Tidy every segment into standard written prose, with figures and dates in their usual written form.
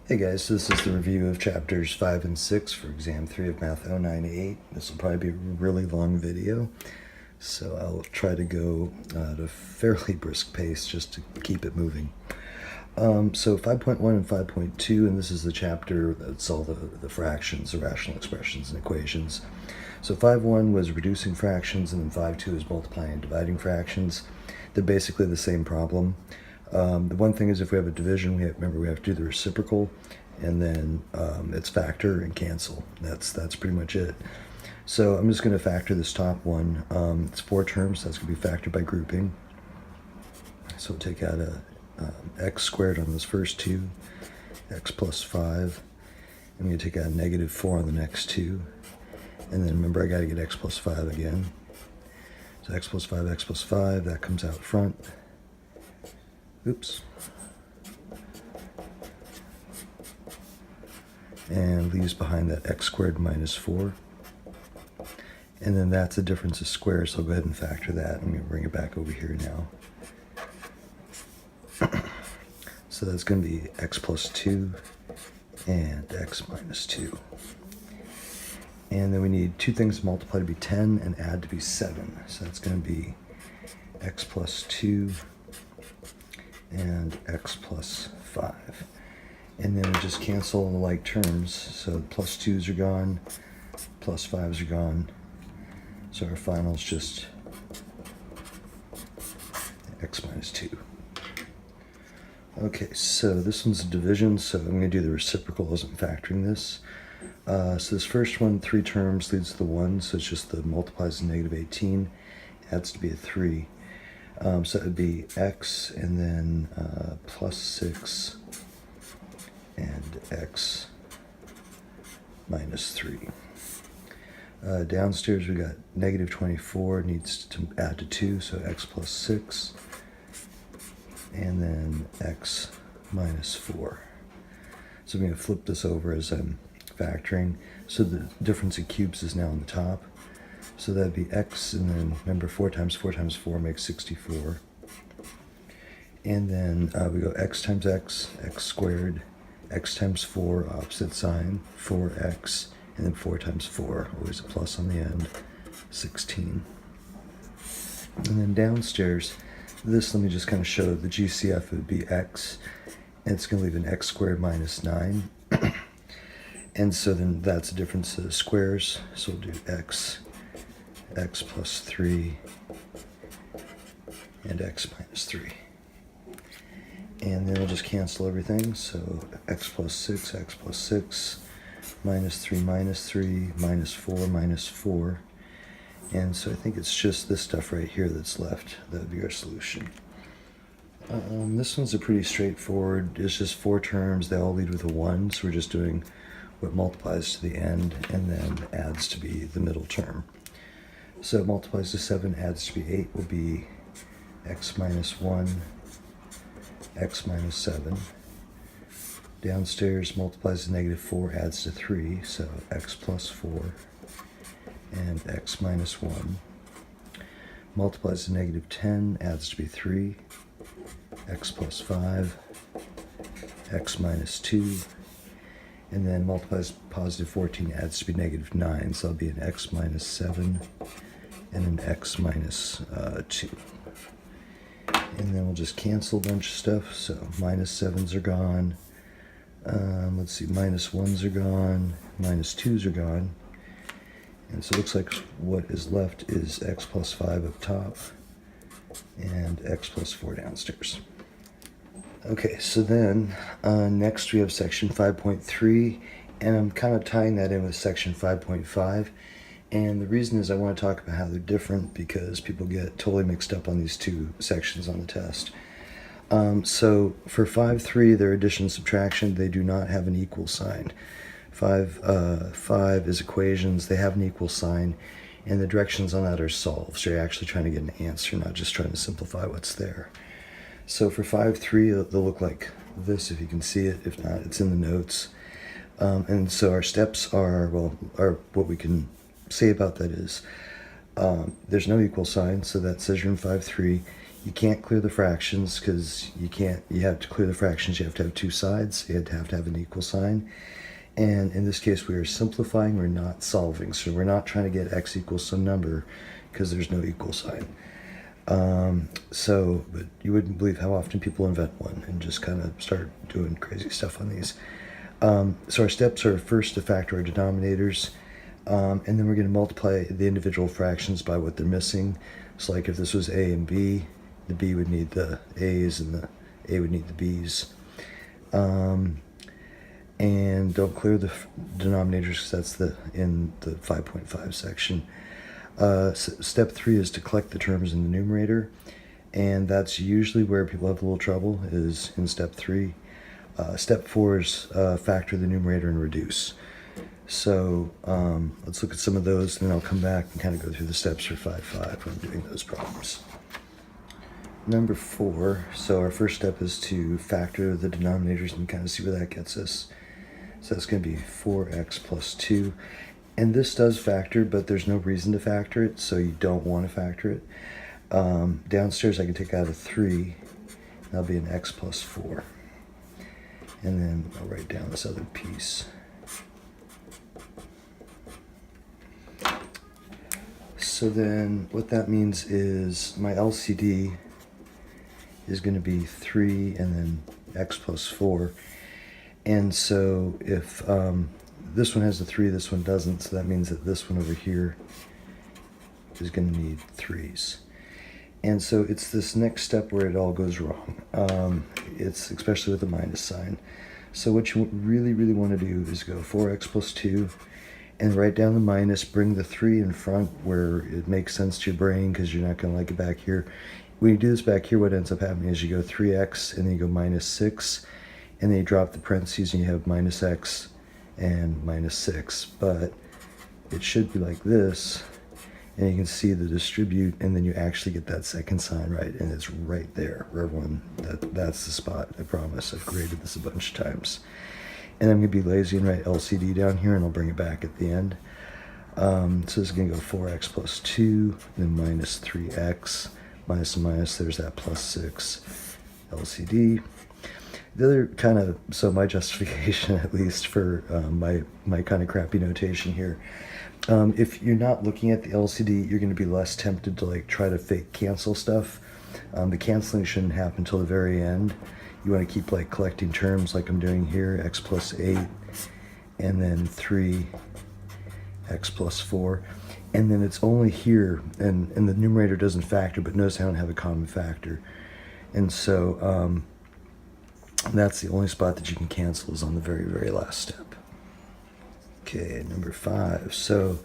Hey guys, so this is the review of chapters 5 and 6 for exam 3 of Math 098. This will probably be a really long video, so I'll try to go at a fairly brisk pace just to keep it moving. So 5.1 and 5.2, and this is the chapter that's all the fractions, the rational expressions and equations. So 5.1 was reducing fractions, and then 5.2 is multiplying and dividing fractions. They're basically the same problem. The one thing is if we have a division, remember we have to do the reciprocal, and then it's factor and cancel. That's pretty much it. So I'm just going to factor this top one. It's 4 terms. That's going to be factored by grouping. So we'll take out a x squared on those first two, x plus 5. I'm going to take out a -4 on the next two. And then remember I got to get x plus 5 again. So x plus 5, that comes out front. Oops. And leaves behind that x squared minus 4. And then that's the difference of squares, so I'll go ahead and factor that. I'm going to bring it back over here now. So that's going to be x plus 2 and x minus 2. And then we need two things to multiply to be 10 and add to be 7. So that's going to be x plus 2 and x plus 5. And then we just cancel the like terms. So the plus 2's are gone, plus 5's are gone. So our final is just x minus 2. Okay, so this one's a division, so I'm going to do the reciprocal as I'm factoring this. So this first one, 3 terms, leads to the 1, so it's just the multiplies to -18, adds to be a 3. So it would be x and then plus 6 and x minus 3. Downstairs we got -24, needs to add to 2, so x plus 6 and then x minus 4. So I'm going to flip this over as I'm factoring. So the difference in cubes is now on the top. So that'd be x, and then remember 4 times 4 times 4 makes 64. And then we go x times x squared, x times 4, opposite sign, 4x, and then 4 times 4, always a plus on the end, 16. And then downstairs, this, let me just kind of show the GCF would be x, and it's going to leave an x squared minus 9. And so then that's the difference of the squares. So we'll do x plus 3, and x minus 3. And then we'll just cancel everything. So x plus 6, minus 3, minus 4, minus 4. And so I think it's just this stuff right here that's left. That would be our solution. This one's a pretty straightforward. It's just 4 terms. They all lead with a 1. So we're just doing what multiplies to the end and then adds to be the middle term. So it multiplies to 7, adds to be 8, will be x minus 1, x minus 7. Downstairs multiplies to -4, adds to 3, so x plus 4 and x minus 1. Multiplies to -10, adds to be 3, x plus 5, x minus 2. And then multiplies positive 14, adds to be -9, so that'll be an x minus 7 and an x minus 2. And then we'll just cancel a bunch of stuff. So minus 7's are gone. Let's see, minus 1's are gone. Minus 2's are gone. And so it looks like what is left is x plus 5 up top and x plus 4 downstairs. Okay, so then next we have section 5.3, and I'm kind of tying that in with section 5.5. And the reason is I want to talk about how they're different because people get totally mixed up on these two sections on the test. So for 5.3, they're addition and subtraction. They do not have an equal sign. 5 is equations. They have an equal sign, and the directions on that are solved. So you're actually trying to get an answer, not just trying to simplify what's there. So for 5.3, they'll look like this if you can see it. If not, it's in the notes. And so our steps are, what we can say about that is there's no equal sign, so that says you're in 5.3. You can't clear the fractions because you have to clear the fractions, you have to have two sides, you have to have an equal sign. And in this case, we are simplifying, we're not solving. So we're not trying to get x equals some number because there's no equal sign. But you wouldn't believe how often people invent one and just kind of start doing crazy stuff on these. So our steps are first to factor our denominators, and then we're going to multiply the individual fractions by what they're missing. So like if this was a and b, the b would need the a's and the a would need the b's. And don't clear the denominators because that's in the 5.5 section. Step 3 is to collect the terms in the numerator, and that's usually where people have a little trouble, is in step 3. Step 4 is factor the numerator and reduce. So let's look at some of those, and then I'll come back and kind of go through the steps for 5.5 when I'm doing those problems. Number 4, so our first step is to factor the denominators and kind of see where that gets us. So that's going to be 4x plus 2. And this does factor, but there's no reason to factor it, so you don't want to factor it. Downstairs I can take out a 3. That'll be an x plus 4. And then I'll write down this other piece. So then what that means is my LCD is going to be 3 and then x plus 4. And so if this one has a 3, this one doesn't, so that means that this one over here is going to need 3's. And so it's this next step where it all goes wrong. It's especially with the minus sign. So what you really, really want to do is go 4x plus 2 and write down the minus, bring the 3 in front where it makes sense to your brain because you're not going to like it back here. When you do this back here, what ends up happening is you go 3x and then you go minus 6, and then you drop the parentheses and you have minus x and minus 6. But it should be like this, and you can see the distribute, and then you actually get that second sign right, and it's right there. Everyone, that's the spot, I promise. I've graded this a bunch of times. And I'm going to be lazy and write LCD down here, and I'll bring it back at the end. So this is going to go 4x plus 2, then minus 3x, minus and minus, there's that plus 6, LCD. The other kind of, so my justification at least for my kind of crappy notation here, if you're not looking at the LCD, you're going to be less tempted to like try to fake cancel stuff. The canceling shouldn't happen until the very end. You want to keep like collecting terms like I'm doing here, x plus 8, and then 3, x plus 4. And then it's only here, and the numerator doesn't factor, but notice I don't have a common factor. And so that's the only spot that you can cancel, is on the very, very last step. Okay, number 5. So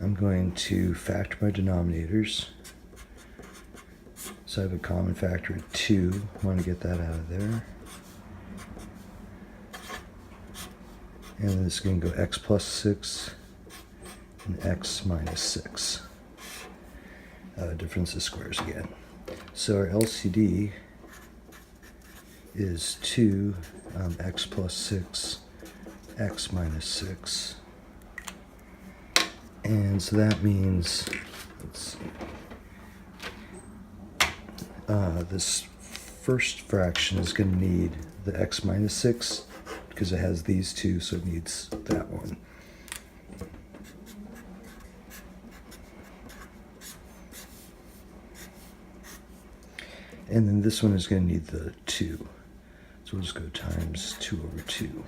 I'm going to factor my denominators. So I have a common factor of 2. I want to get that out of there. And this is going to go x plus 6 and x minus 6. Difference of squares again. So our LCD is 2 x plus 6, x minus 6. And so that means, let's see, this first fraction is going to need the x minus 6 because it has these two, so it needs that one. And then this one is going to need the 2. So we'll just go times 2 over 2.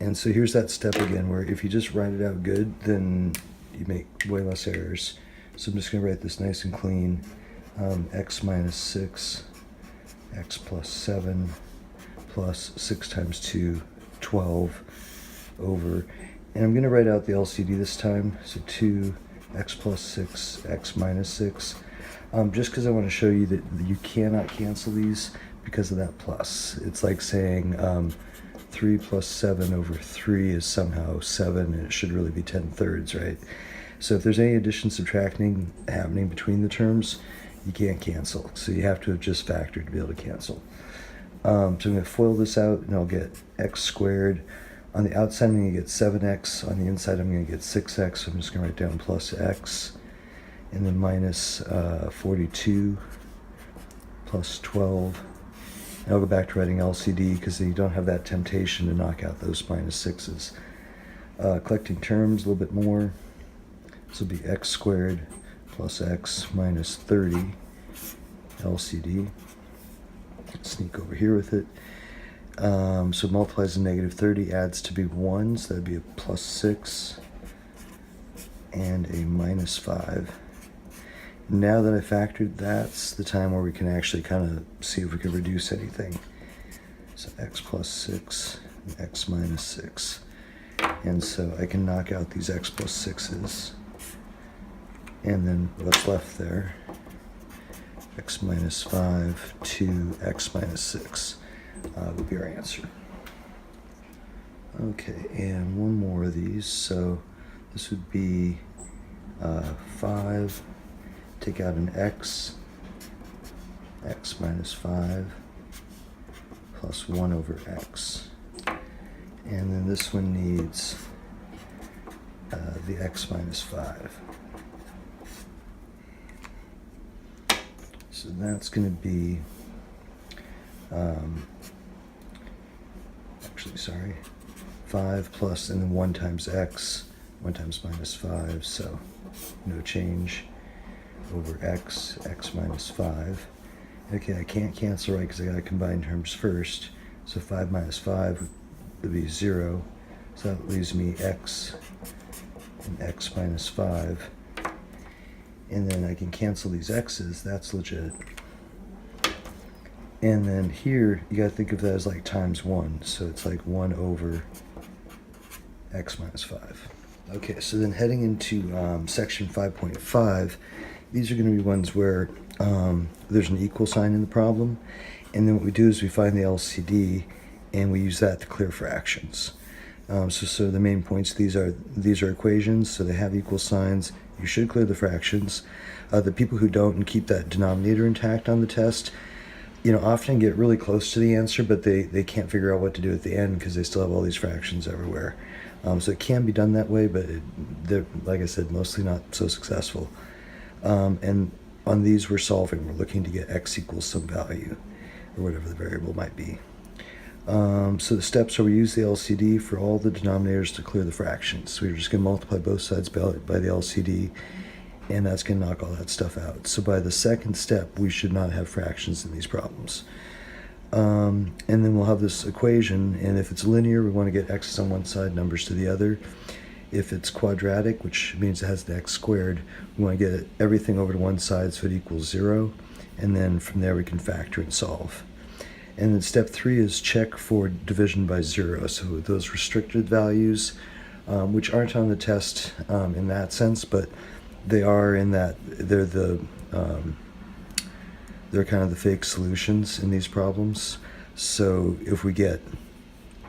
And so here's that step again where if you just write it out good, then you make way less errors. So I'm just going to write this nice and clean. X minus 6, x plus 7, plus 6 times 2, 12, over. And I'm going to write out the LCD this time. So 2, x plus 6, x minus 6. Just because I want to show you that you cannot cancel these because of that plus. It's like saying 3 plus 7 over 3 is somehow 7, and it should really be 10/3, right? So if there's any addition, subtracting happening between the terms, you can't cancel. So you have to have just factored to be able to cancel. So I'm going to FOIL this out, and I'll get x squared. On the outside, I'm going to get 7x. On the inside, I'm going to get 6x. So I'm just going to write down plus x. And then minus 42 plus 12. And I'll go back to writing LCD because you don't have that temptation to knock out those minus 6's. Collecting terms a little bit more. This will be x squared plus x minus 30 LCD. Sneak over here with it. So it multiplies the negative 30, adds to be 1, so that'd be a plus 6 and a minus 5. Now that I factored, that's the time where we can actually kind of see if we can reduce anything. So x plus 6 and x minus 6. And so I can knock out these x plus 6's. And then what's left there, x minus 5 to x minus 6 would be our answer. Okay, and one more of these. So this would be 5, take out an x minus 5 plus 1 over x. And then this one needs the x minus 5. So that's going to be, actually, sorry, 5 plus, and then 1 times x, 1 times minus 5, so no change, over x minus 5. Okay, I can't cancel right because I got to combine terms first. So 5 minus 5 would be 0. So that leaves me x and x minus 5. And then I can cancel these x's, that's legit. And then here, you gotta think of that as like times 1. So it's like 1 over x minus 5. Okay, so then heading into section 5.5, these are gonna be ones where there's an equal sign in the problem. And then what we do is we find the LCD and we use that to clear fractions. So the main points, these are equations, so they have equal signs. You should clear the fractions. The people who don't and keep that denominator intact on the test, often get really close to the answer, but they can't figure out what to do at the end because they still have all these fractions everywhere. So it can be done that way, but they're, like I said, mostly not so successful. And on these we're solving, we're looking to get x equals some value, or whatever the variable might be. So the steps are we use the LCD for all the denominators to clear the fractions. So we're just going to multiply both sides by the LCD, and that's going to knock all that stuff out. So by the second step, we should not have fractions in these problems. And then we'll have this equation, and if it's linear, we want to get x's on one side, numbers to the other. If it's quadratic, which means it has the x squared, we want to get everything over to one side so it equals 0, and then from there we can factor and solve. And then step 3 is check for division by 0. So those restricted values, which aren't on the test in that sense, but they are in that they're kind of the fake solutions in these problems. So if we get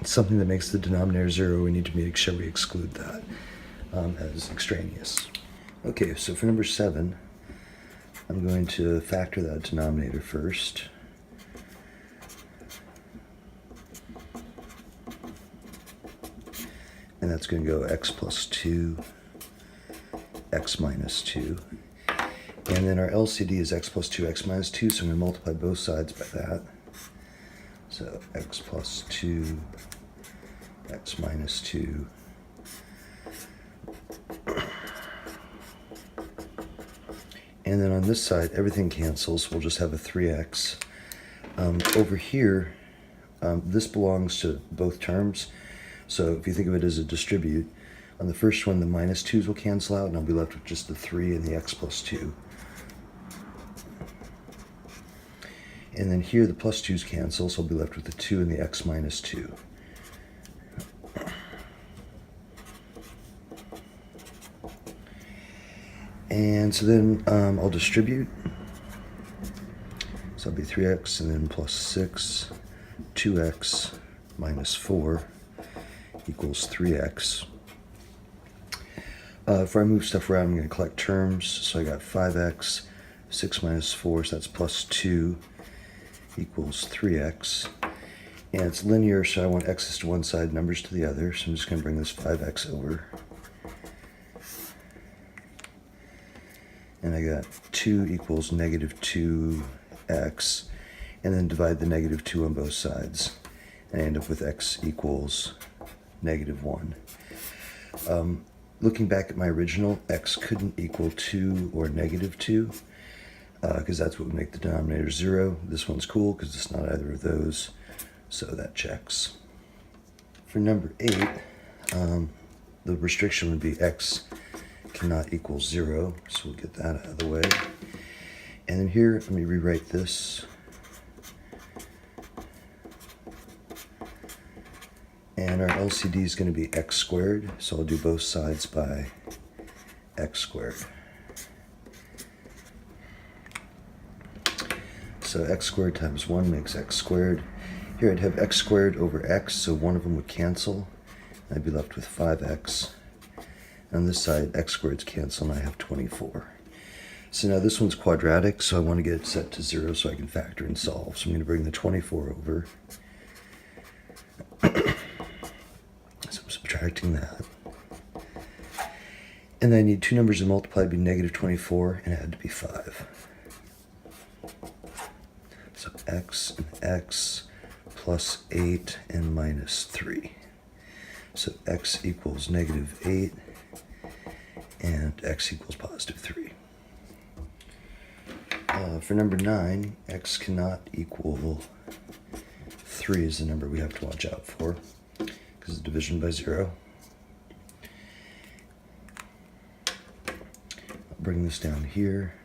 something that makes the denominator 0, we need to make sure we exclude that as extraneous. Okay, so for number 7, I'm going to factor that denominator first. And that's going to go x plus 2, x minus 2. And then our LCD is x plus 2, x minus 2, so I'm going to multiply both sides by that. So x plus 2, x minus 2. And then on this side, everything cancels. We'll just have a 3x. Over here, this belongs to both terms. So if you think of it as a distribute, on the first one, the minus 2's will cancel out, and I'll be left with just the 3 and the x plus 2. And then here, the plus 2's cancel, so I'll be left with the 2 and the x minus 2. And so then I'll distribute. So it'll be 3x and then plus 6, 2x minus 4 equals 3x. If I move stuff around, I'm going to collect terms. So I got 5x, 6 minus 4, so that's plus 2 equals 3x. And it's linear, so I want x's to one side, numbers to the other. So I'm just going to bring this 5x over. And I got 2 equals negative 2x. and then divide the negative 2 on both sides. And I end up with x equals negative 1. Looking back at my original, x couldn't equal 2 or negative 2, because that's what would make the denominator 0. This one's cool because it's not either of those, so that checks. For number 8, the restriction would be x cannot equal 0, so we'll get that out of the way. And then here, let me rewrite this. And our LCD is going to be x squared, so I'll do both sides by x squared. So x squared times 1 makes x squared. Here I'd have x squared over x, so one of them would cancel. I'd be left with 5x. On this side, x squareds cancel, and I have 24. So now this one's quadratic, so I want to get it set to 0 so I can factor and solve. So I'm going to bring the 24 over. So I'm subtracting that. And then I need two numbers to multiply to be negative 24 and add to be 5. So x and x plus 8 and minus 3. So x equals negative 8 and x equals positive 3. For number 9, x cannot equal 3 is the number we have to watch out for because it's division by 0. I'll bring this down here.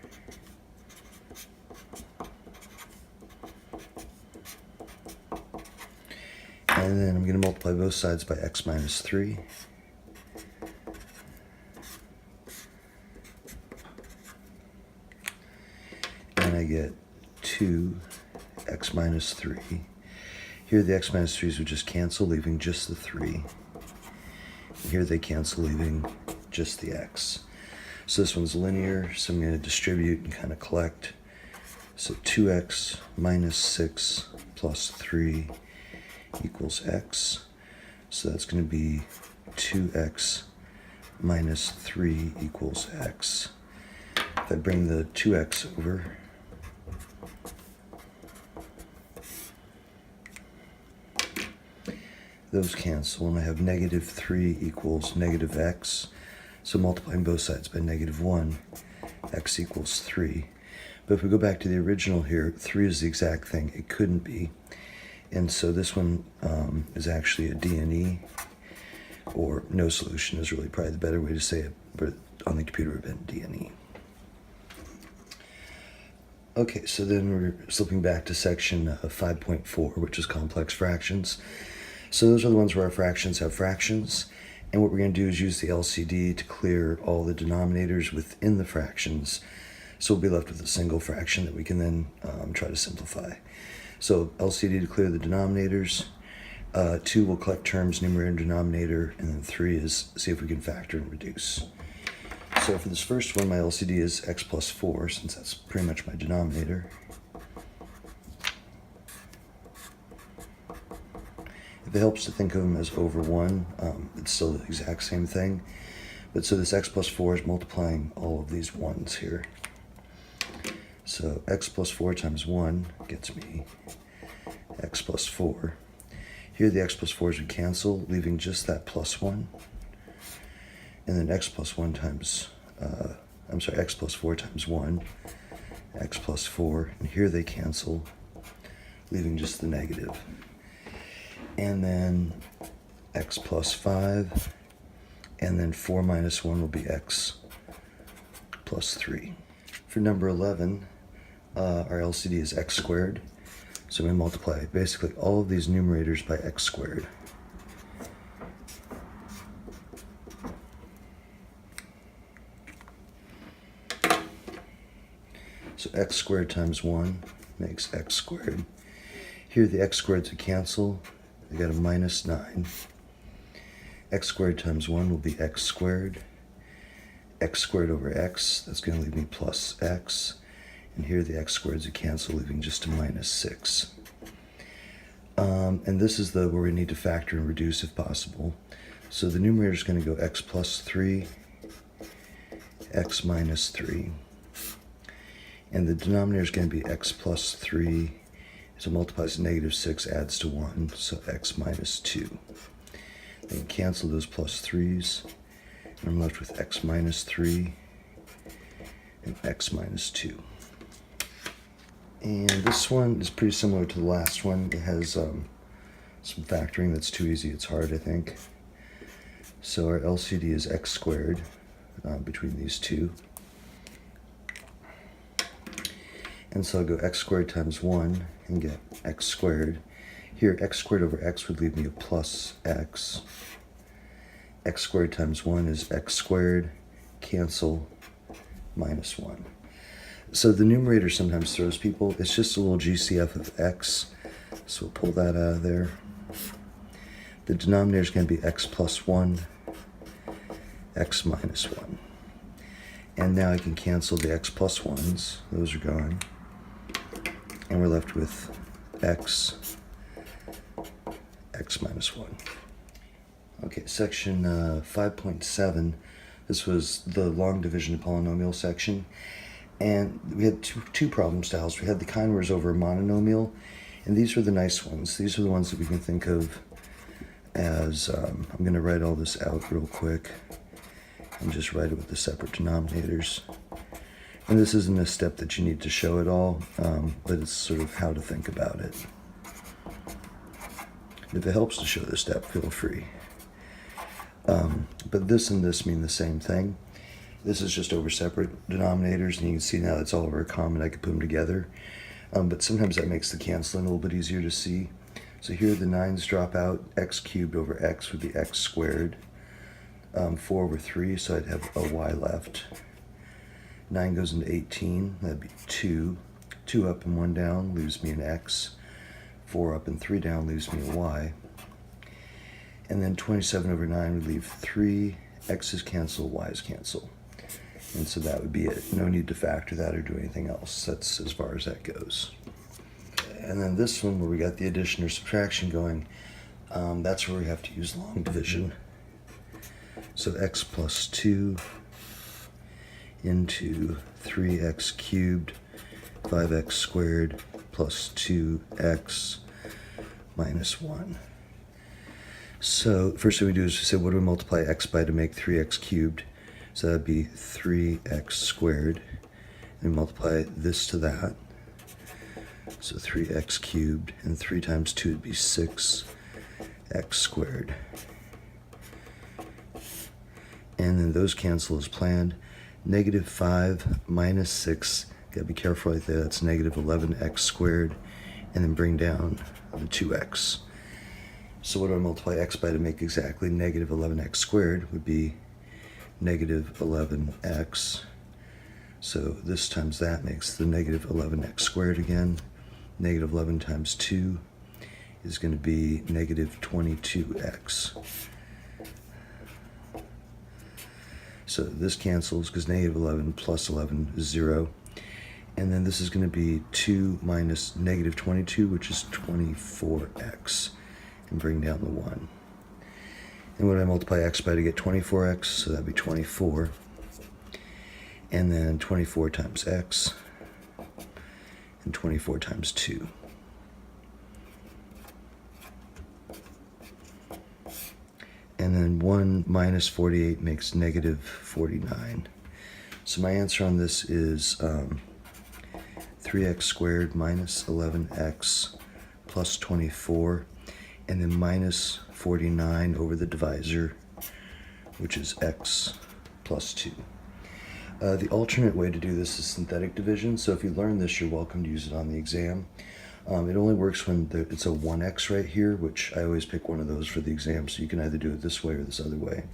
And then I'm going to multiply both sides by x minus 3. And I get 2x minus 3. Here the x minus 3's would just cancel, leaving just the 3. Here they cancel, leaving just the x. So this one's linear, so I'm going to distribute and kind of collect. So 2x minus 6 plus 3 equals x. So that's going to be 2x minus 3 equals x. If I bring the 2x over, those cancel, and I have negative 3 equals negative x. So multiplying both sides by negative 1, x equals 3. But if we go back to the original here, 3 is the exact thing it couldn't be. And so this one is actually a D&E, or no solution is really probably the better way to say it, but on the computer it would have been D&E. Okay, so then we're slipping back to section 5.4, which is complex fractions. So those are the ones where our fractions have fractions, and what we're going to do is use the LCD to clear all the denominators within the fractions, so we'll be left with a single fraction that we can then try to simplify. So LCD to clear the denominators, 2 will collect terms, numerator and denominator, and then 3 is see if we can factor and reduce. So for this first one, my LCD is x plus 4, since that's pretty much my denominator. If it helps to think of them as over 1, it's still the exact same thing. But so this x plus 4 is multiplying all of these 1s here. So x plus 4 times 1 gets me x plus 4. Here the x plus 4s would cancel, leaving just that plus 1. And then x plus 1 times, x plus 4 times 1, x plus 4. And here they cancel, leaving just the negative. And then x plus 5, and then 4 minus 1 will be x plus 3. For number 11, our LCD is x squared, so we multiply basically all of these numerators by x squared. So x squared times 1 makes x squared. Here the x squareds would cancel. I got a minus 9. X squared times 1 will be x squared. X squared over x, that's going to leave me plus x. And here the x squareds would cancel, leaving just a minus 6. And this is where we need to factor and reduce if possible. So the numerator is going to go x plus 3, x minus 3. And the denominator is going to be x plus 3, So multiplies negative 6, adds to 1, so x minus 2. Then cancel those plus 3's, and I'm left with x minus 3 and x minus 2. And this one is pretty similar to the last one. It has some factoring that's too easy, it's hard, I think. So our LCD is x squared between these two. And so I'll go x squared times 1 and get x squared. Here, x squared over x would leave me a plus x. X squared times 1 is x squared, cancel, minus 1. So the numerator sometimes throws people. It's just a little GCF of x. So we'll pull that out of there. The denominator is going to be x plus 1, x minus 1. And now I can cancel the x plus 1's. Those are gone. And we're left with x minus 1. Okay, section 5.7. This was the long division of polynomial section. And we had two problem styles. We had the kind where it's over a mononomial, and these are the nice ones. These are the ones that we can think of as, I'm going to write all this out real quick and just write it with the separate denominators. And this isn't a step that you need to show at all, but it's sort of how to think about it. If it helps to show the step, feel free. But this and this mean the same thing. This is just over separate denominators, and you can see now it's all over a common. I could put them together. But sometimes that makes the canceling a little bit easier to see. So here the 9's drop out. X cubed over x would be x squared. 4 over 3, so I'd have a y left. 9 goes into 18, that'd be 2. 2 up and 1 down leaves me an x. 4 up and 3 down leaves me a y. And then 27 over 9 would leave 3. X's cancel, y's cancel. And so that would be it. No need to factor that or do anything else. That's as far as that goes. And then this one where we got the addition or subtraction going, that's where we have to use long division. So x plus 2 into 3x cubed, 5x squared plus 2x minus 1. So first thing we do is we say, what do we multiply x by to make 3x cubed? So that'd be 3x squared. And we multiply this to that. So 3x cubed, and 3 times 2 would be 6x squared. And then those cancel as planned. Negative 5 minus 6, gotta be careful right there, that's negative 11x squared. And then bring down the 2x. So what do I multiply x by to make exactly negative 11x squared would be negative 11x. So this times that makes the negative 11x squared again. Negative 11 times 2 is going to be negative 22x. So this cancels because negative 11 plus 11 is 0. And then this is going to be 2 minus negative 22, which is 24x. And bring down the 1. And when I multiply x by to get 24x, so that'd be 24. And then 24 times x, and 24 times 2. And then 1 minus 48 makes negative 49. So my answer on this is 3x squared minus 11x plus 24. And then minus 49 over the divisor, which is x plus 2. The alternate way to do this is synthetic division. So if you learn this, you're welcome to use it on the exam. It only works when it's a 1x right here, which I always pick one of those for the exam. So you can either do it this way or this other way.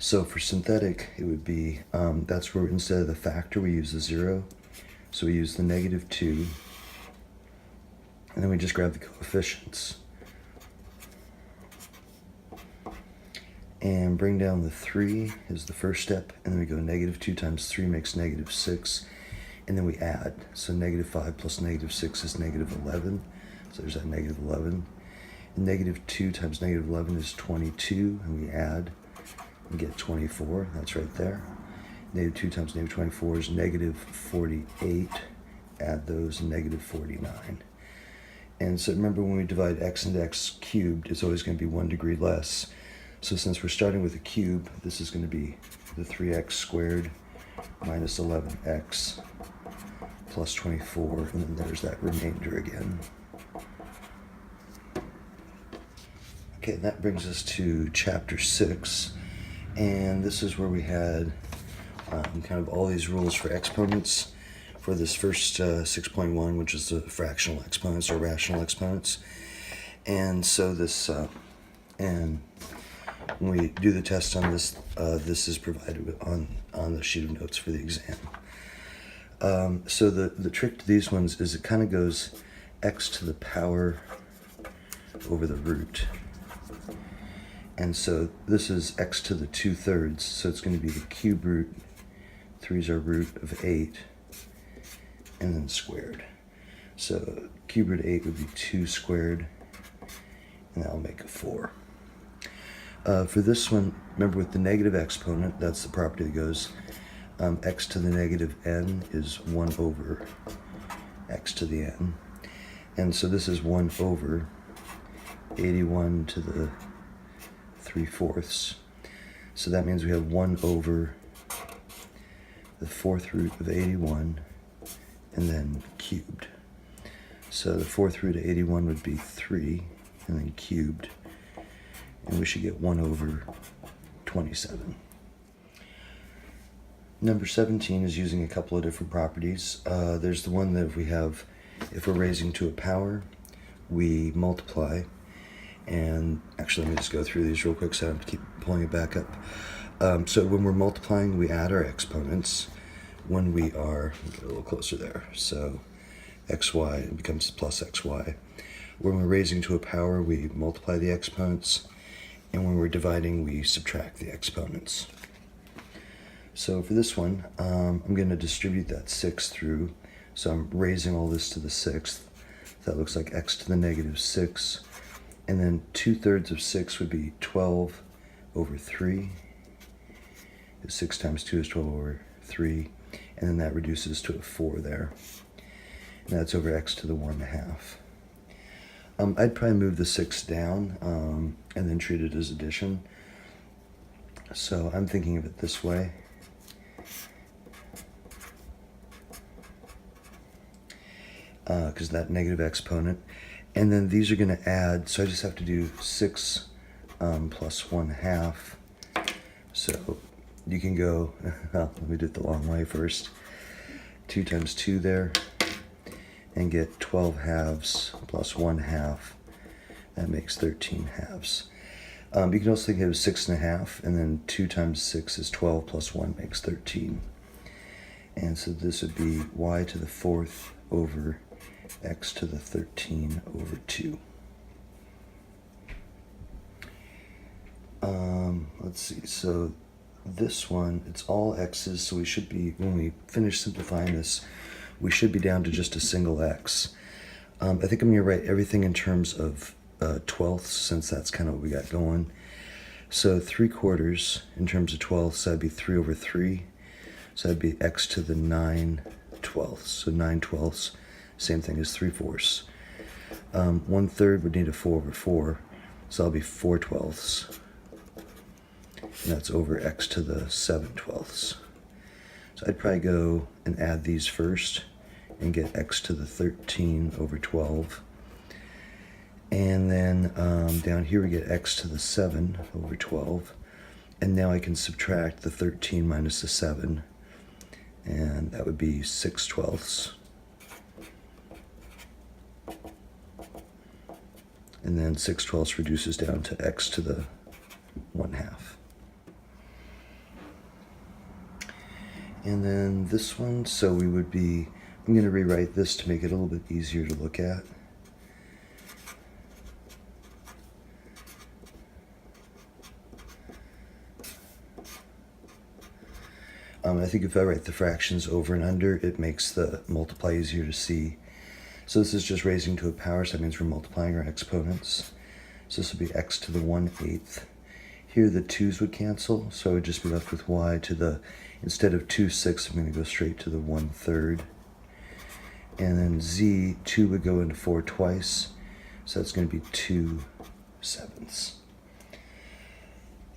So for synthetic, it would be, that's where instead of the factor, we use the 0. So we use the negative 2. And then we just grab the coefficients. And bring down the 3 is the first step, and then we go negative 2 times 3 makes negative 6, and then we add. So negative 5 plus negative 6 is negative 11, so there's that negative 11. And negative 2 times negative 11 is 22, and we add and get 24, that's right there. Negative 2 times negative 24 is negative 48, add those, and negative 49. And so remember, when we divide x into x cubed, it's always going to be 1 degree less. So since we're starting with a cube, this is going to be the 3x squared minus 11x plus 24, and then there's that remainder again. Okay, and that brings us to chapter 6, and this is where we had kind of all these rules for exponents for this first 6.1, which is the fractional exponents or rational exponents. And so this, and when we do the test on this, this is provided on the sheet of notes for the exam. So the trick to these ones is it kind of goes x to the power over the root. And so this is x to the 2/3, so it's going to be the cube root, 3 is our root of 8, and then squared. So cube root of 8 would be 2 squared, and that'll make a 4. For this one, remember with the negative exponent, that's the property that goes x to the negative n is 1 over x to the n. And so this is 1 over 81 to the 3/4. So that means we have 1 over the 4th root of 81 and then cubed. So the 4th root of 81 would be 3 and then cubed. And we should get 1 over 27. Number 17 is using a couple of different properties. There's the one that if we're raising to a power, we multiply. And actually, let me just go through these real quick so I don't have to keep pulling it back up. So when we're multiplying, we add our exponents. When we are, get a little closer there, so xy becomes plus xy. When we're raising to a power, we multiply the exponents. And when we're dividing, we subtract the exponents. So for this one, I'm going to distribute that 6 through. So I'm raising all this to the 6th. That looks like x to the negative 6. And then 2/3 of 6 would be 12 over 3. 6 times 2 is 12 over 3. And then that reduces to a 4 there. And that's over x to the 1/2. I'd probably move the 6 down and then treat it as addition. So I'm thinking of it this way. Because that negative exponent. And then these are going to add, so I just have to do 6 plus 1/2. So you can go, let me do it the long way first. 2 times 2 there, and get 12 halves plus 1/2. That makes 13 halves. You can also think of it as 6.5, and then 2 times 6 is 12 plus 1 makes 13. And so this would be y to the 4th over x to the 13 over 2. Let's see, so this one, it's all x's, so we should be, when we finish simplifying this, we should be down to just a single x. I think I'm going to write everything in terms of 12ths, since that's kind of what we got going. So 3/4 in terms of 12ths, that'd be 3 over 3. So that'd be x to the 9/12. So 9/12, same thing as 3/4. 1/3 would need a 4 over 4. So that'll be 4/12. And that's over x to the 7/12. So I'd probably go and add these first and get x to the 13 over 12. And then down here we get x to the 7 over 12. And now I can subtract the 13 minus the 7. And that would be 6/12. And then 6/12 reduces down to x to the 1/2. And then this one, so we would be, I'm going to rewrite this to make it a little bit easier to look at. I think if I write the fractions over and under, it makes the multiply easier to see. So this is just raising to a power, so that means we're multiplying our exponents. So this would be x to the 1/8. Here the 2's would cancel, so I would just be left with y to the, instead of 2/6, I'm going to go straight to the 1/3. And then z, 2 would go into 4 twice, so that's going to be 2 sevenths.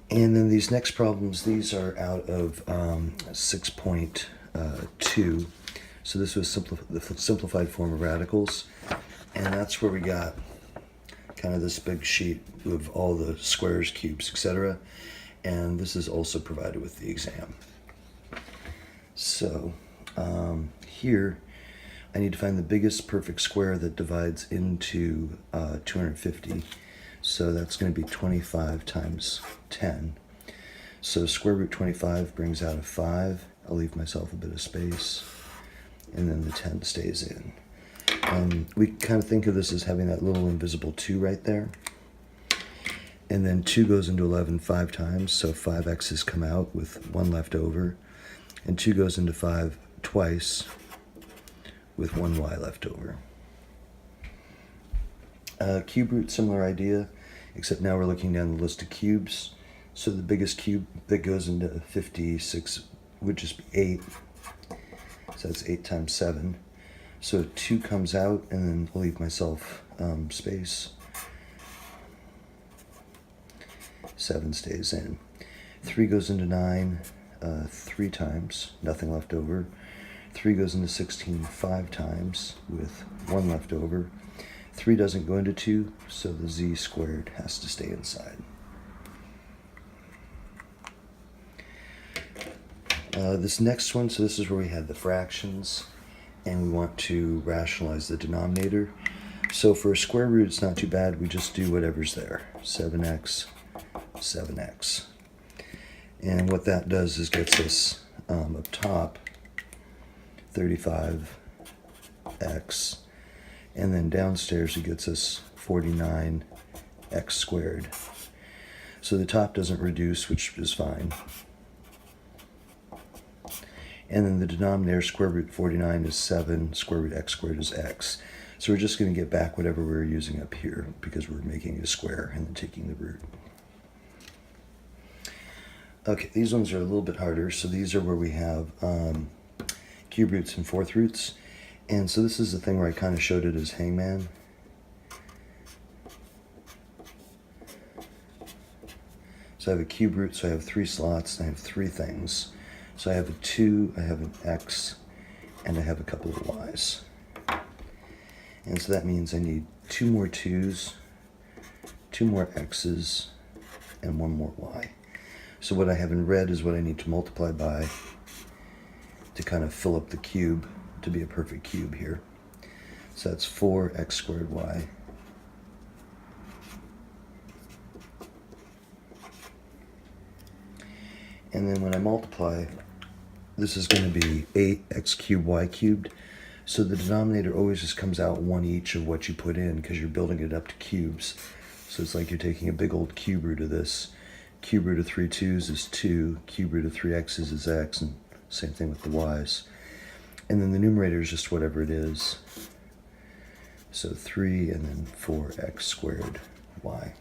And then these next problems, these are out of 6.2. So this was the simplified form of radicals. And that's where we got kind of this big sheet of all the squares, cubes, etc. And this is also provided with the exam. So here, I need to find the biggest perfect square that divides into 250. So that's going to be 25 times 10. So square root 25 brings out a 5. I'll leave myself a bit of space. And then the 10 stays in. We kind of think of this as having that little invisible 2 right there. And then 2 goes into 11 5 times, so 5 x's come out with 1 left over. And 2 goes into 5 twice with 1 y left over. Cube root, similar idea, except now we're looking down the list of cubes. So the biggest cube that goes into 56 would just be 8. So that's 8 times 7. So 2 comes out, and then I'll leave myself space. 7 stays in. 3 goes into 9 3 times, nothing left over. 3 goes into 16 5 times with 1 left over. 3 doesn't go into 2, so the z squared has to stay inside. This next one, so this is where we had the fractions, and we want to rationalize the denominator. So for a square root, it's not too bad. We just do whatever's there. 7x, 7x. And what that does is gets us up top 35x, and then downstairs it gets us 49x squared. So the top doesn't reduce, which is fine. And then the denominator, square root 49 is 7, square root x squared is x. So we're just going to get back whatever we were using up here because we're making a square and then taking the root. Okay, these ones are a little bit harder. So these are where we have cube roots and fourth roots. And so this is the thing where I kind of showed it as hangman. So I have a cube root, so I have 3 slots, and I have 3 things. So I have a 2, I have an x, and I have a couple of y's. And so that means I need 2 more 2's, 2 more x's, and 1 more y. So what I have in red is what I need to multiply by to kind of fill up the cube to be a perfect cube here. So that's 4x squared y. And then when I multiply, this is going to be 8x cubed y cubed. So the denominator always just comes out 1 each of what you put in because you're building it up to cubes. So it's like you're taking a big old cube root of this. Cube root of 3 2's is 2. Cube root of 3 x's is x. And same thing with the y's. And then the numerator is just whatever it is. So 3 and then 4x squared y.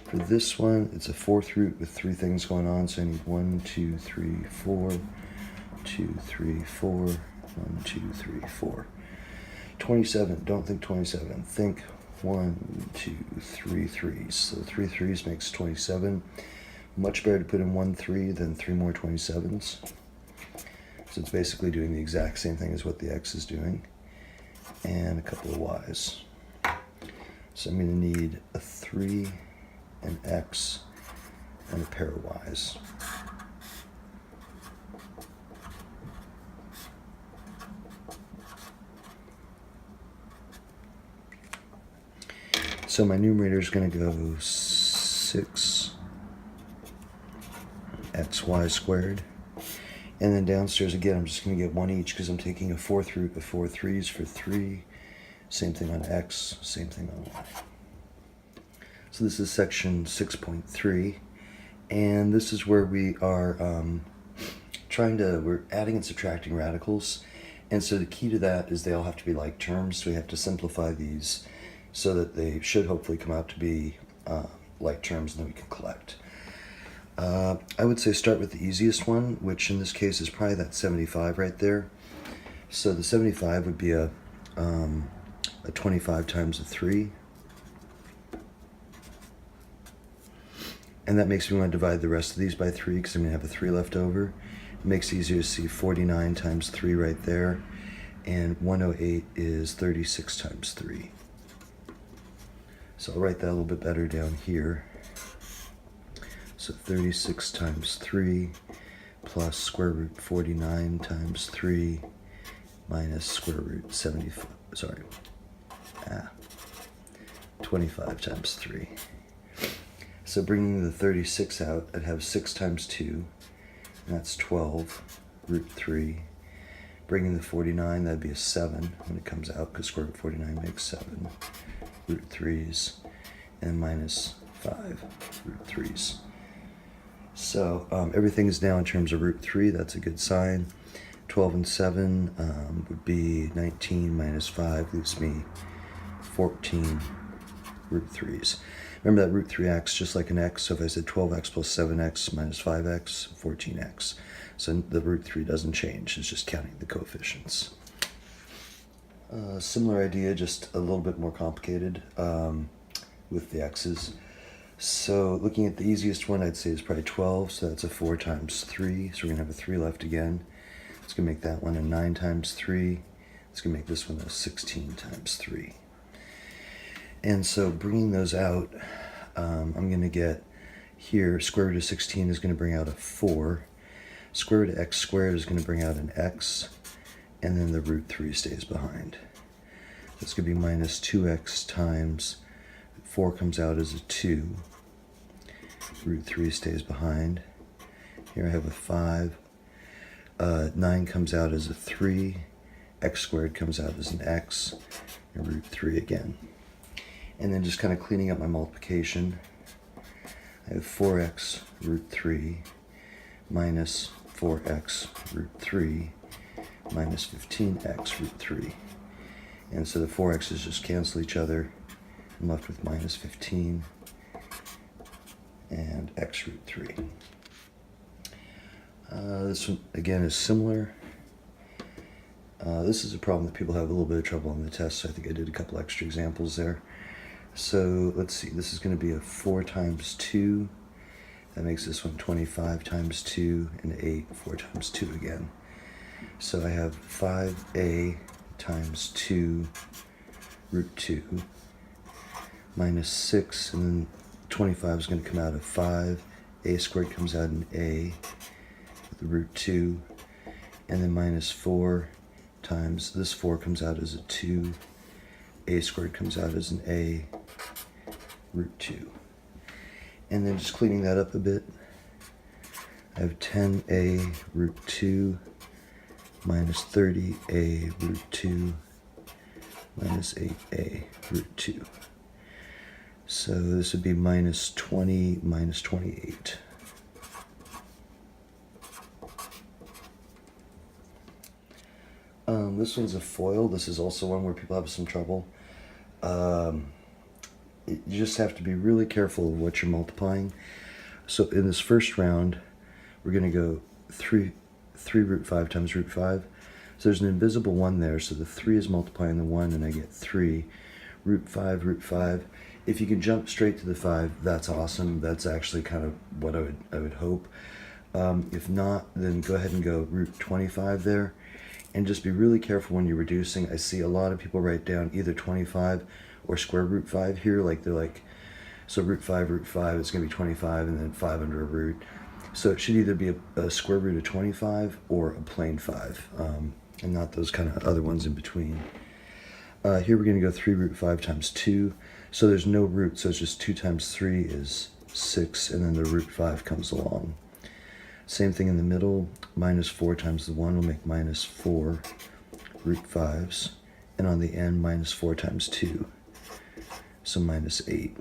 For this one, it's a fourth root with 3 things going on, so I need 1, 2, 3, 4, 2, 3, 4, 1, 2, 3, 4. 27, don't think 27, think 1, 2, 3 3s. So 3 3s makes 27. Much better to put in 1 3 than 3 more 27s. So it's basically doing the exact same thing as what the x is doing. And a couple of y's. So I'm going to need a 3, an x, and a pair of y's. So my numerator is going to go 6xy squared. And then downstairs again, I'm just going to get 1 each because I'm taking a fourth root of 4 3's for 3. Same thing on x, same thing on y. So this is section 6.3, and this is where we are we're adding and subtracting radicals, and so the key to that is they all have to be like terms, so we have to simplify these so that they should hopefully come out to be like terms, and then we can collect. I would say start with the easiest one, which in this case is probably that 75 right there. So the 75 would be a 25 times a 3. And that makes me want to divide the rest of these by 3 because I'm going to have a 3 left over. It makes it easier to see 49 times 3 right there. And 108 is 36 times 3. So I'll write that a little bit better down here. So 36 times 3 plus square root 49 times 3 minus square root 25 times 3. So bringing the 36 out, I'd have 6 times 2, and that's 12, root 3. Bringing the 49, that'd be a 7 when it comes out, because square root 49 makes 7, root 3's, and minus 5, root 3's. So everything is now in terms of root 3, that's a good sign. 12 and 7 would be 19 minus 5 leaves me 14 root 3's. Remember that root 3 acts just like an x, so if I said 12x plus 7x minus 5x, 14x. So the root 3 doesn't change, it's just counting the coefficients. Similar idea, just a little bit more complicated with the x's. So looking at the easiest one, I'd say is probably 12, so that's a 4 times 3, so we're going to have a 3 left again. It's going to make that one a 9 times 3. It's going to make this one a 16 times 3. And so bringing those out, I'm going to get here, square root of 16 is going to bring out a 4. Square root of x squared is going to bring out an x. And then the root 3 stays behind. So it's going to be minus 2x times 4 comes out as a 2. Root 3 stays behind. Here I have a 5. 9 comes out as a 3. X squared comes out as an x. And root 3 again. And then just kind of cleaning up my multiplication. I have 4x root 3 minus 4x root 3 minus 15x root 3. And so the 4x's just cancel each other. I'm left with minus 15 and x root 3. This one, again, is similar. This is a problem that people have a little bit of trouble on the test, so I think I did a couple extra examples there. So let's see, this is going to be a 4 times 2. That makes this one 25 times 2, and 8, 4 times 2 again. So I have 5a times 2 root 2 minus 6, and then 25 is going to come out of 5. A squared comes out in a, with the root 2, and then minus 4 times, this 4 comes out as a 2. A squared comes out as an a, root 2. And then just cleaning that up a bit, I have 10a root 2 minus 30a root 2 minus 8a root 2. So this would be minus 20 minus 28. This one's a FOIL. This is also one where people have some trouble. You just have to be really careful of what you're multiplying. So in this first round, we're going to go 3 root 5 times root 5. So there's an invisible 1 there, so the 3 is multiplying the 1, and I get 3. Root 5, root 5. If you can jump straight to the 5, that's awesome. That's actually kind of what I would hope. If not, then go ahead and go root 25 there. And just be really careful when you're reducing. I see a lot of people write down either 25 or square root 5 here. Like they're like, so root 5, it's going to be 25 and then 5 under a root. So it should either be a square root of 25 or a plain 5, and not those kind of other ones in between. Here we're going to go 3 root 5 times 2. So there's no root, so it's just 2 times 3 is 6, and then the root 5 comes along. Same thing in the middle, minus 4 times the 1 will make minus 4 root 5's, and on the end, minus 4 times 2, so minus 8.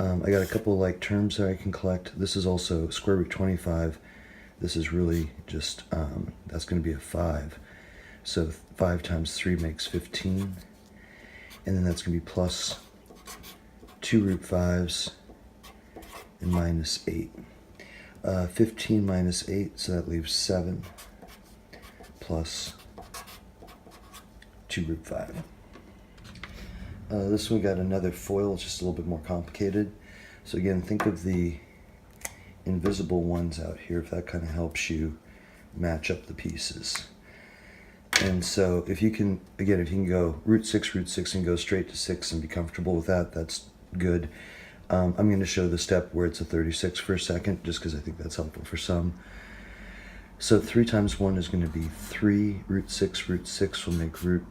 I got a couple of like terms that I can collect. This is also square root 25. This is really just, that's going to be a 5. So 5 times 3 makes 15, and then that's going to be plus 2 root 5's and minus 8. 15 minus 8, so that leaves 7, plus 2 root 5. This one we got another FOIL, just a little bit more complicated. So again, think of the invisible ones out here, if that kind of helps you match up the pieces. And so if you can, again, if you can go root 6, and go straight to 6 and be comfortable with that, that's good. I'm going to show the step where it's a 36 for a second, just because I think that's helpful for some. So 3 times 1 is going to be 3, root 6 will make root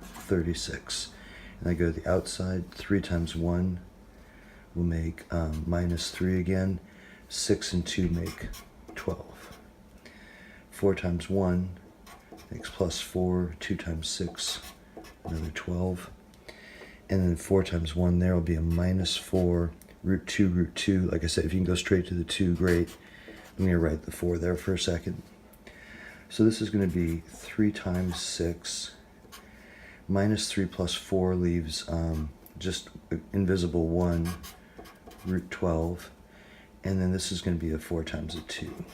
36. And I go to the outside, 3 times 1 will make minus 3 again. 6 and 2 make 12. 4 times 1 makes plus 4, 2 times 6, another 12. And then 4 times 1 there will be a minus 4, root 2. Like I said, if you can go straight to the 2, great. I'm going to write the 4 there for a second. So this is going to be 3 times 6. Minus 3 plus 4 leaves just invisible 1, root 12. And then this is going to be a 4 times a 2.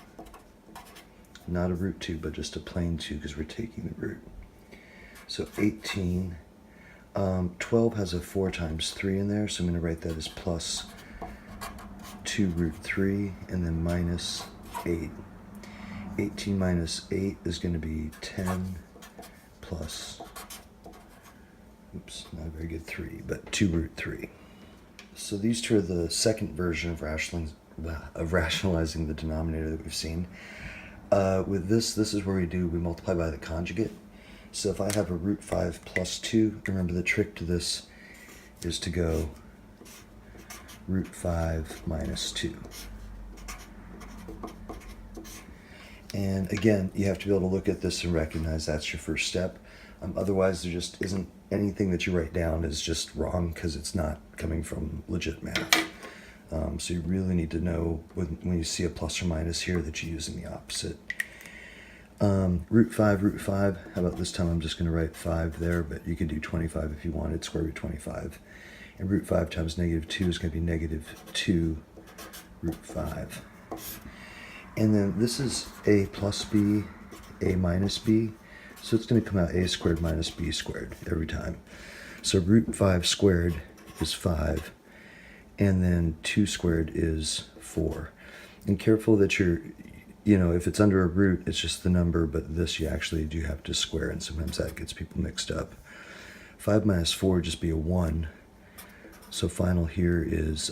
Not a root 2, but just a plain 2 because we're taking the root. So 18. 12 has a 4 times 3 in there, so I'm going to write that as plus 2 root 3 and then minus 8. 18 minus 8 is going to be 10 plus, oops, not a very good 3, but 2 root 3. So these two are the second version of rationalizing the denominator that we've seen. With this is where we multiply by the conjugate. So if I have a root 5 plus 2, remember the trick to this is to go root 5 minus 2. And again, you have to be able to look at this and recognize that's your first step. Otherwise, there just isn't anything that you write down is just wrong because it's not coming from legit math. So you really need to know when you see a plus or minus here that you're using the opposite. Root 5. How about this time I'm just going to write 5 there, but you could do 25 if you wanted, square root 25. And root 5 times negative 2 is going to be negative 2 root 5. And then this is a plus b, a minus b. So it's going to come out a squared minus b squared every time. So root 5 squared is 5. And then 2 squared is 4. And careful that if it's under a root, it's just the number, but this you actually do have to square, and sometimes that gets people mixed up. 5 minus 4 would just be a 1. So final here is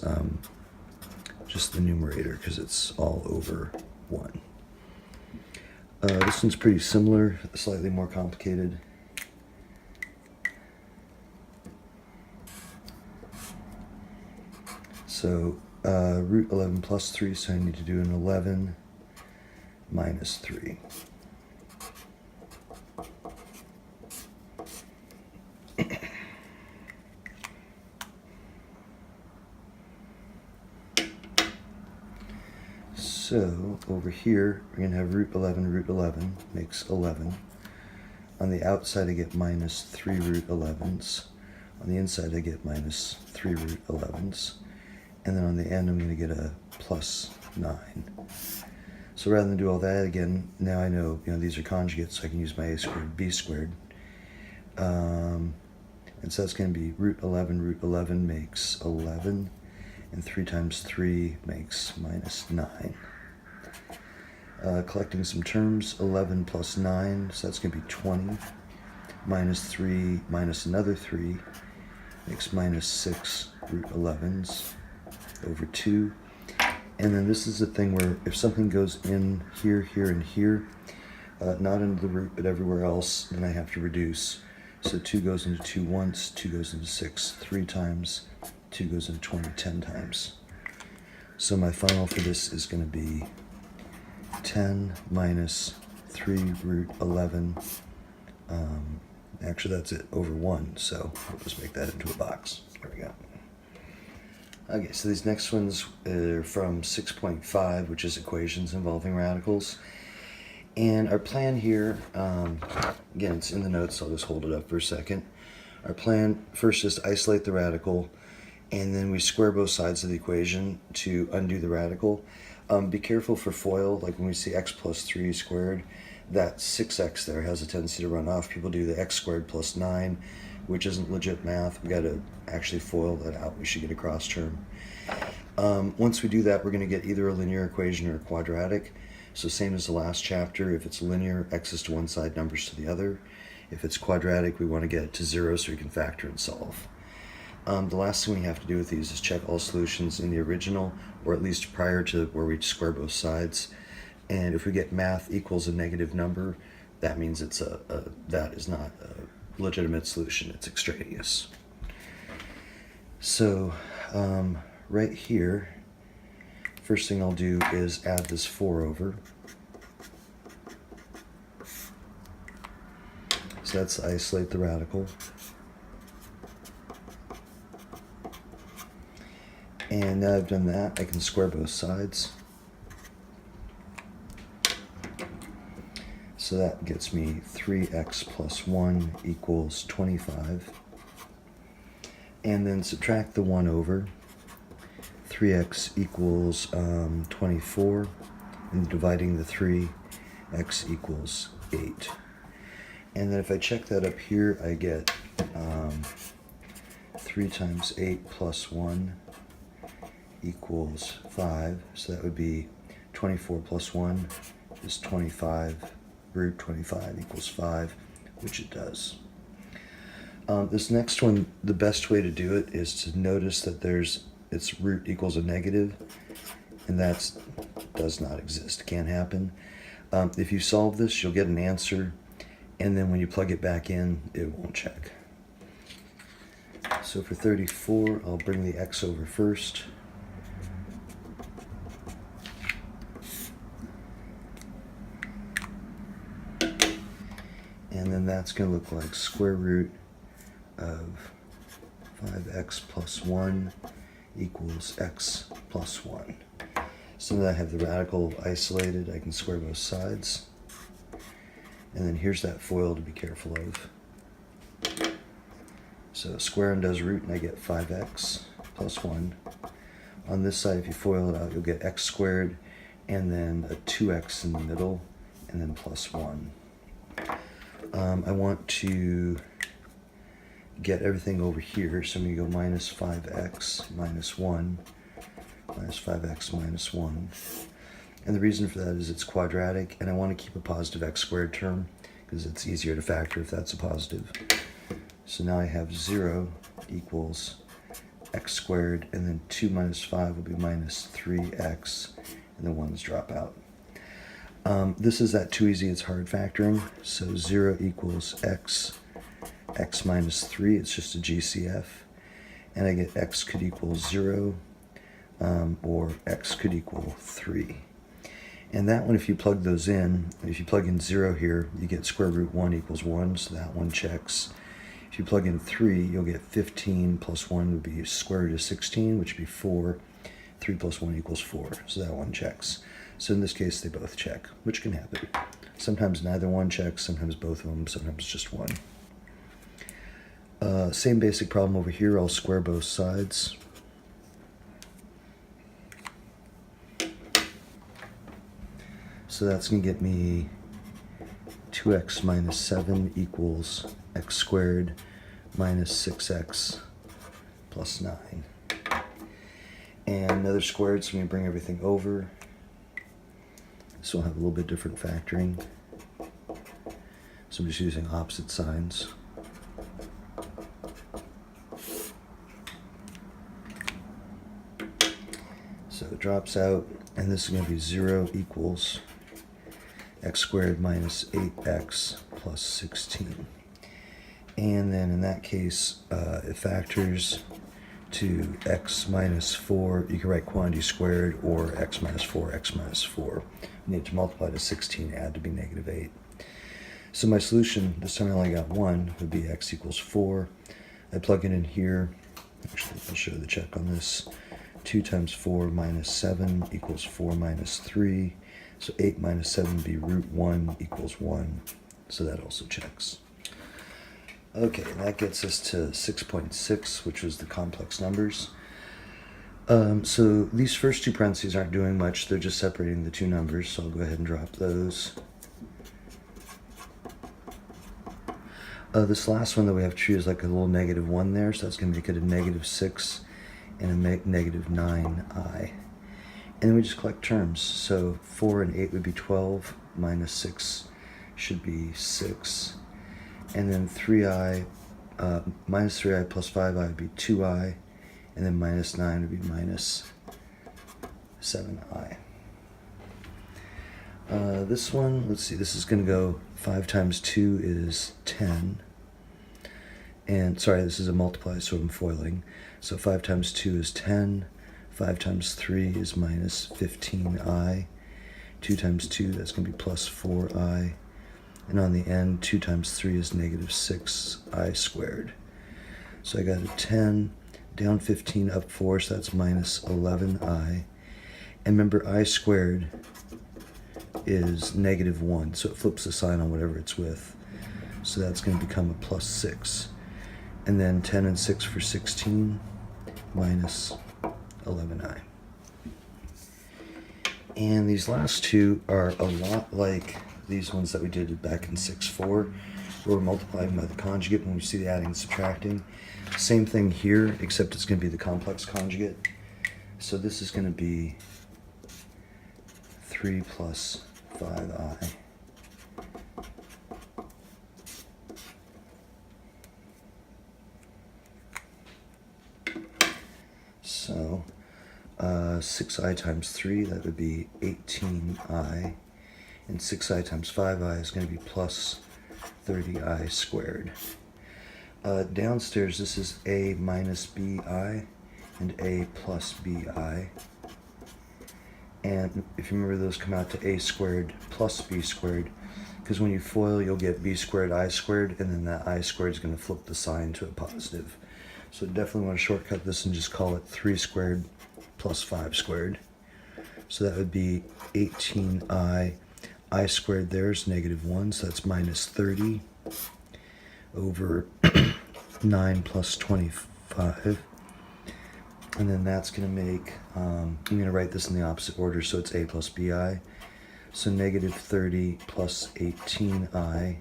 just the numerator because it's all over 1. This one's pretty similar, slightly more complicated. So root 11 plus 3, so I need to do an 11 minus 3. So over here, we're going to have root 11 makes 11. On the outside, I get minus 3 root 11s. On the inside, I get minus 3 root 11s. And then on the end, I'm going to get a plus 9. So rather than do all that again, now I know, these are conjugates, so I can use my a squared, b squared. And so that's going to be root 11 makes 11. And 3 times 3 makes minus 9. Collecting some terms, 11 plus 9, so that's going to be 20. Minus 3 minus another 3 makes minus 6 root 11s over 2. And then this is the thing where if something goes in here, here, and here, not into the root but everywhere else, then I have to reduce. So 2 goes into 2 once, 2 goes into 6 3 times, 2 goes into 20 10 times. So my final for this is going to be 10 minus 3 root 11. Actually, that's it, over 1. So we'll just make that into a box. There we go. Okay, so these next ones are from 6.5, which is equations involving radicals. And our plan here, again, it's in the notes, so I'll just hold it up for a second. Our plan first is to isolate the radical, and then we square both sides of the equation to undo the radical. Be careful for FOIL, like when we see x plus 3 squared, that 6x there has a tendency to run off. People do the x squared plus 9, which isn't legit math. We got to actually FOIL that out. We should get a cross term. Once we do that, we're going to get either a linear equation or a quadratic. So same as the last chapter, if it's linear, x is to one side, numbers to the other. If it's quadratic, we want to get it to 0 so we can factor and solve. The last thing we have to do with these is check all solutions in the original, or at least prior to where we square both sides. And if we get math equals a negative number, that means it's that is not a legitimate solution. It's extraneous. So right here, first thing I'll do is add this 4 over. So that's isolate the radical. And now I've done that, I can square both sides. So that gets me 3x plus 1 equals 25. And then subtract the 1 over. 3x equals 24. And dividing the 3, x equals 8. And then if I check that up here, I get 3 times 8 plus 1 equals 5. So that would be 24 plus 1 is 25. Root 25 equals 5, which it does. This next one, the best way to do it is to notice that its root equals a negative, and that does not exist, can't happen. If you solve this, you'll get an answer, and then when you plug it back in, it won't check. So for 34, I'll bring the x over first. And then that's going to look like square root of 5x plus 1 equals x plus 1. So now that I have the radical isolated, I can square both sides. And then here's that FOIL to be careful of. So square undoes root, and I get 5x plus 1. On this side, if you FOIL it out, you'll get x squared, and then a 2x in the middle, and then plus 1. I want to get everything over here, so I'm going to go minus 5x minus 1, minus 5x minus 1. And the reason for that is it's quadratic, and I want to keep a positive x squared term, because it's easier to factor if that's a positive. So now I have 0 equals x squared, and then 2 minus 5 will be minus 3x, and the 1's drop out. This is that too easy, it's hard factoring. So 0 equals x minus 3, it's just a GCF. And I get x could equal 0, or x could equal 3. And that one, if you plug those in, if you plug in 0 here, you get square root 1 equals 1, so that one checks. If you plug in 3, you'll get 15 plus 1 would be square root of 16, which would be 4. 3 plus 1 equals 4, so that one checks. So in this case, they both check, which can happen. Sometimes neither one checks, sometimes both of them, sometimes just one. Same basic problem over here. I'll square both sides. So that's going to get me 2x minus 7 equals x squared minus 6x plus 9. And another squared, so I'm going to bring everything over. So we'll have a little bit different factoring. So I'm just using opposite signs. So it drops out, and this is going to be 0 equals x squared minus 8x plus 16. And then in that case, it factors to x minus 4. You can write quantity squared or x minus 4, x minus 4. You need to multiply to 16, add to be negative 8. So my solution, this time I only got 1, would be x equals 4. I plug it in here. Actually, I'll show the check on this. 2 times 4 minus 7 equals 4 minus 3. So 8 minus 7 would be root 1 equals 1. So that also checks. Okay, that gets us to 6.6, which was the complex numbers. So these first two parentheses aren't doing much. They're just separating the two numbers, so I'll go ahead and drop those. This last one that we have to treat is like a little -1 there, so that's going to make it a -6 and a -9i. And then we just collect terms. So 4 and 8 would be 12, minus 6 should be 6. And then 3i, minus 3i plus 5i would be 2i, and then minus 9 would be minus 7i. This one, let's see, this is going to go 5 times 2 is 10. And sorry, this is a multiply, so I'm foiling. So 5 times 2 is 10. 5 times 3 is minus 15i. 2 times 2, that's going to be plus 4i. And on the end, 2 times 3 is negative 6i squared. So I got a 10, down 15, up 4, so that's minus 11i. And remember, I squared is -1, so it flips the sign on whatever it's with. So that's going to become a plus 6. And then 10 and 6 for 16, minus 11i. And these last two are a lot like these ones that we did back in 6.4, where we're multiplying by the conjugate when we see the adding and subtracting. Same thing here, except it's going to be the complex conjugate. So this is going to be 3 plus 5i. So 6i times 3, that would be 18i. And 6i times 5i is going to be plus 30i squared. Downstairs, this is a minus bi and a plus bi. And if you remember, those come out to a squared plus b squared, because when you FOIL, you'll get b squared I squared, and then that I squared is going to flip the sign to a positive. So definitely want to shortcut this and just call it 3 squared plus 5 squared. So that would be 18i. I squared there is -1, so that's minus 30 over 9 plus 25. And then that's going to make, I'm going to write this in the opposite order, so it's a plus bi. So -30 plus 18i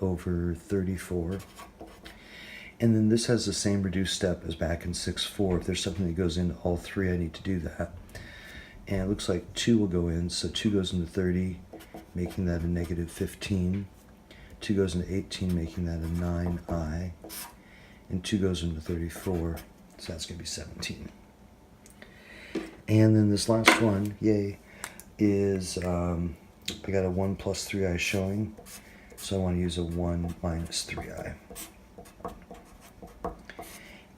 over 34. And then this has the same reduced step as back in 6.4. If there's something that goes into all three, I need to do that. And it looks like 2 will go in, so 2 goes into 30, making that a -15. 2 goes into 18, making that a 9i. And 2 goes into 34, so that's going to be 17. And then this last one, yay, is I got a 1 plus 3i showing, so I want to use a 1 minus 3i.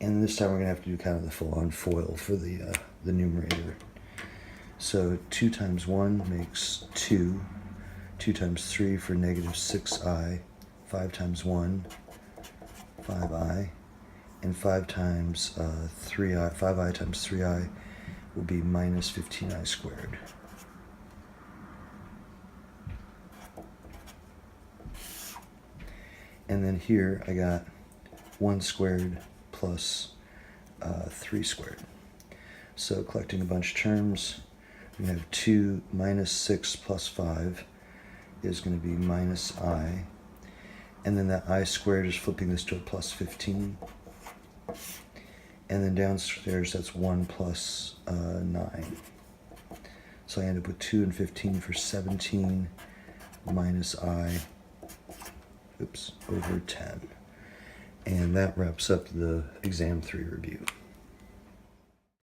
And this time we're going to have to do kind of the full-on FOIL for the numerator. So 2 times 1 makes 2. 2 times 3 for -6i. 5 times 1, 5i. And 5 times 3i, 5i times 3i will be minus 15i squared. And then here I got 1 squared plus 3 squared. So collecting a bunch of terms, we have 2 minus 6 plus 5 is going to be minus I. And then that I squared is flipping this to a plus 15. And then downstairs, that's 1 plus 9. So I end up with 2 and 15 for 17 minus I, over 10. And that wraps up the exam 3 review.